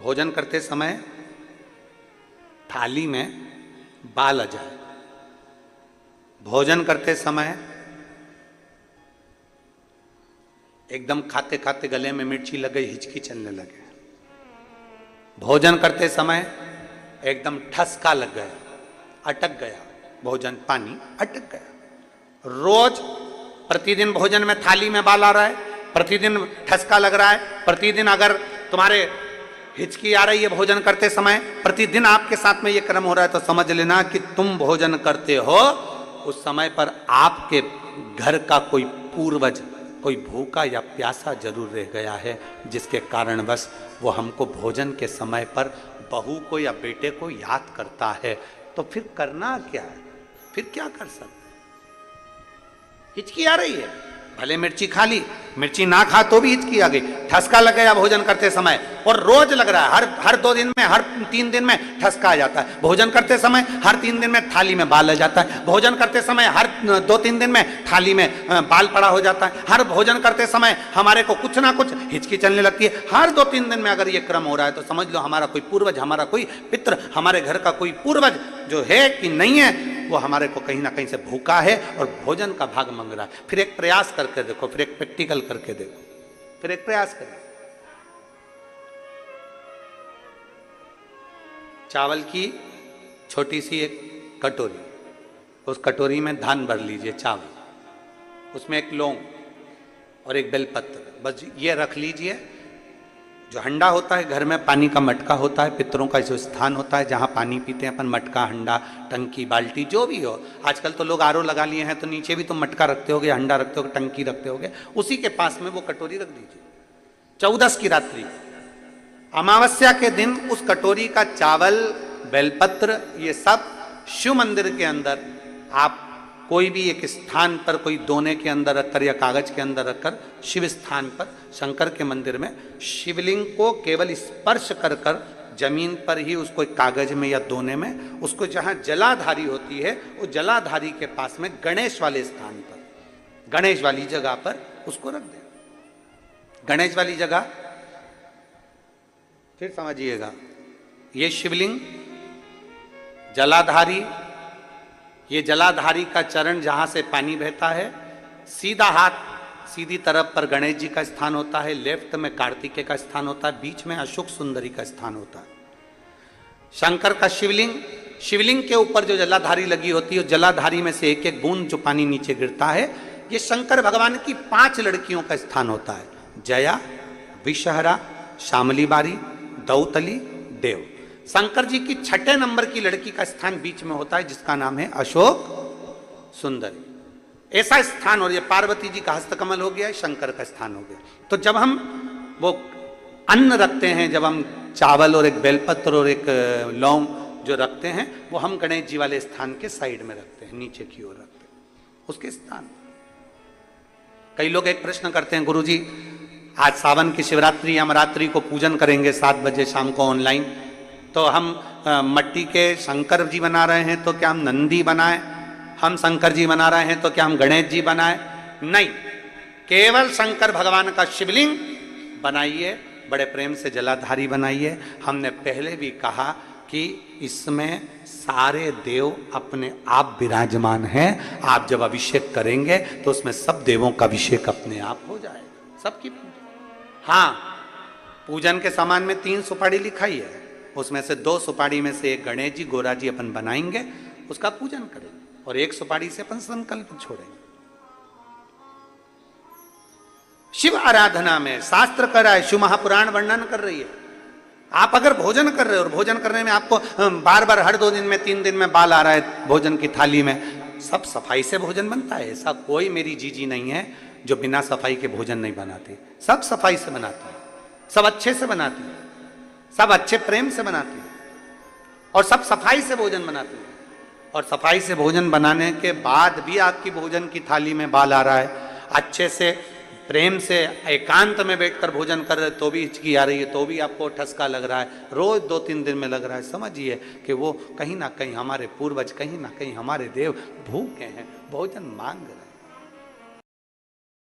भोजन करते समय थाली में बाल आ जाए, भोजन करते समय एकदम खाते खाते गले में मिर्ची लग गई, हिचकी चलने लगे, भोजन करते समय एकदम ठसका लग गया, अटक गया भोजन, पानी अटक गया। रोज प्रतिदिन भोजन में थाली में बाल आ रहा है, प्रतिदिन ठसका लग रहा है, प्रतिदिन अगर तुम्हारे हिचकी आ रही है भोजन करते समय, प्रतिदिन आपके साथ में ये क्रम हो रहा है, तो समझ लेना कि तुम भोजन करते हो उस समय पर आपके घर का कोई पूर्वज कोई भूखा या प्यासा जरूर रह गया है, जिसके कारणवश वो हमको भोजन के समय पर बहू को या बेटे को याद करता है। तो फिर करना क्या है, फिर क्या कर सकते? हिचकी आ रही है, भले मिर्ची खा ली, मिर्ची ना खा तो भी हिचकी आ गई, ठसका लग गया भोजन करते समय, और रोज लग रहा है, हर 2 दिन में, हर 3 दिन में ठसका आ जाता है। भोजन करते समय हर 3 दिन में थाली में बाल आ जाता है, भोजन करते समय हर 2-3 दिन में थाली में बाल पड़ा हो जाता है, हर भोजन करते समय हमारे को कुछ ना कुछ हिचकी चलने लगती है। हर 2-3 दिन में अगर ये क्रम हो रहा है तो समझ लो हमारा कोई पूर्वज, हमारा कोई पितृ, हमारे घर का कोई पूर्वज जो है कि नहीं है, वो हमारे को कहीं ना कहीं से भूखा है और भोजन का भाग मांग रहा है। फिर एक प्रयास करके देखो, फिर एक प्रैक्टिकल करके देखो, फिर एक प्रयास करें। चावल की छोटी सी एक कटोरी, उस कटोरी में धान भर लीजिए चावल, उसमें एक लौंग और एक बेलपत्र, बस ये रख लीजिए। जो हंडा होता है घर में, पानी का मटका होता है, पितरों का जो स्थान होता है जहाँ पानी पीते हैं अपन, मटका, हंडा, टंकी, बाल्टी, जो भी हो। आजकल तो लोग आरओ लगा लिए हैं तो नीचे भी तुम मटका रखते होगे, हंडा रखते होगे, टंकी रखते होगे, उसी के पास में वो कटोरी रख दीजिए। 14 की रात्रि, अमावस्या के दिन उस कटोरी का चावल, बेलपत्र, ये सब शिव मंदिर के अंदर आप कोई भी एक स्थान पर, कोई दोने के अंदर रखकर या कागज के अंदर रखकर, शिव स्थान पर, शंकर के मंदिर में शिवलिंग को केवल स्पर्श कर कर जमीन पर ही उसको एक कागज में या दोने में, उसको जहां जलाधारी होती है वो जलाधारी के पास में गणेश वाले स्थान पर, गणेश वाली जगह पर उसको रख दे। गणेश वाली जगह फिर समझिएगा, ये शिवलिंग जलाधारी, ये जलाधारी का चरण जहां से पानी बहता है, सीधा हाथ सीधी तरफ पर गणेश जी का स्थान होता है, लेफ्ट में कार्तिकेय का स्थान होता है, बीच में अशोक सुंदरी का स्थान होता है। शंकर का शिवलिंग, शिवलिंग के ऊपर जो जलाधारी लगी होती है, जलाधारी में से एक एक बूंद जो पानी नीचे गिरता है, ये शंकर भगवान की 5 लड़कियों का स्थान होता है, जया, विषहरा, शामली बारी, दौतली, देव। शंकर जी की 6ठे नंबर की लड़की का स्थान बीच में होता है, जिसका नाम है अशोक सुंदरी। ऐसा स्थान, और ये पार्वती जी का हस्तकमल हो गया, शंकर का स्थान हो गया। तो जब हम वो अन्न रखते हैं, जब हम चावल और एक बेलपत्र और एक लौंग जो रखते हैं, वो हम गणेश जी वाले स्थान के साइड में रखते हैं, नीचे की ओर रखते हैं उसके स्थान। कई लोग एक प्रश्न करते हैं, गुरुजी आज सावन की शिवरात्रि, हम रात्रि को पूजन करेंगे 7 बजे शाम को ऑनलाइन, तो हम मट्टी के शंकर जी बना रहे हैं, तो क्या हम नंदी बनाएं? हम शंकर जी बना रहे हैं तो क्या हम गणेश जी बनाएं? नहीं, केवल शंकर भगवान का शिवलिंग बनाइए, बड़े प्रेम से जलाधारी बनाइए। हमने पहले भी कहा कि इसमें सारे देव अपने आप विराजमान हैं। आप जब अभिषेक करेंगे तो उसमें सब देवों का अभिषेक अपने आप हो जाएगा, सबकी पूजा। हाँ, पूजन के सामान में 3 सुपारी लिखाई है, उसमें से 2 सुपारी में से एक गणेश जी, गोरा जी अपन बनाएंगे, उसका पूजन करेंगे, और 1 सुपारी से अपन संकल्प छोड़ेंगे। शिव आराधना में शास्त्र कर रहा है, शिव महापुराण वर्णन कर रही है। आप अगर भोजन कर रहे हो और भोजन करने में आपको बार बार हर 2 दिन में 3 दिन में बाल आ रहा है भोजन की थाली में, सब सफाई से भोजन बनता है। ऐसा कोई मेरी जीजी नहीं है जो बिना सफाई के भोजन नहीं बनाती, सब सफाई से बनाती है, सब अच्छे से बनाती है, सब अच्छे प्रेम से बनाती है, और सब सफाई से भोजन बनाती है। और सफाई से भोजन बनाने के बाद भी आपकी भोजन की थाली में बाल आ रहा है, अच्छे से प्रेम से एकांत में बैठकर भोजन कर रहे तो भी हिचकी आ रही है, तो भी आपको ठसका लग रहा है, रोज 2-3 दिन में लग रहा है, समझिए कि वो कहीं ना कहीं हमारे पूर्वज, कहीं ना कहीं हमारे देव भूखे हैं, भोजन मांग रहे हैं।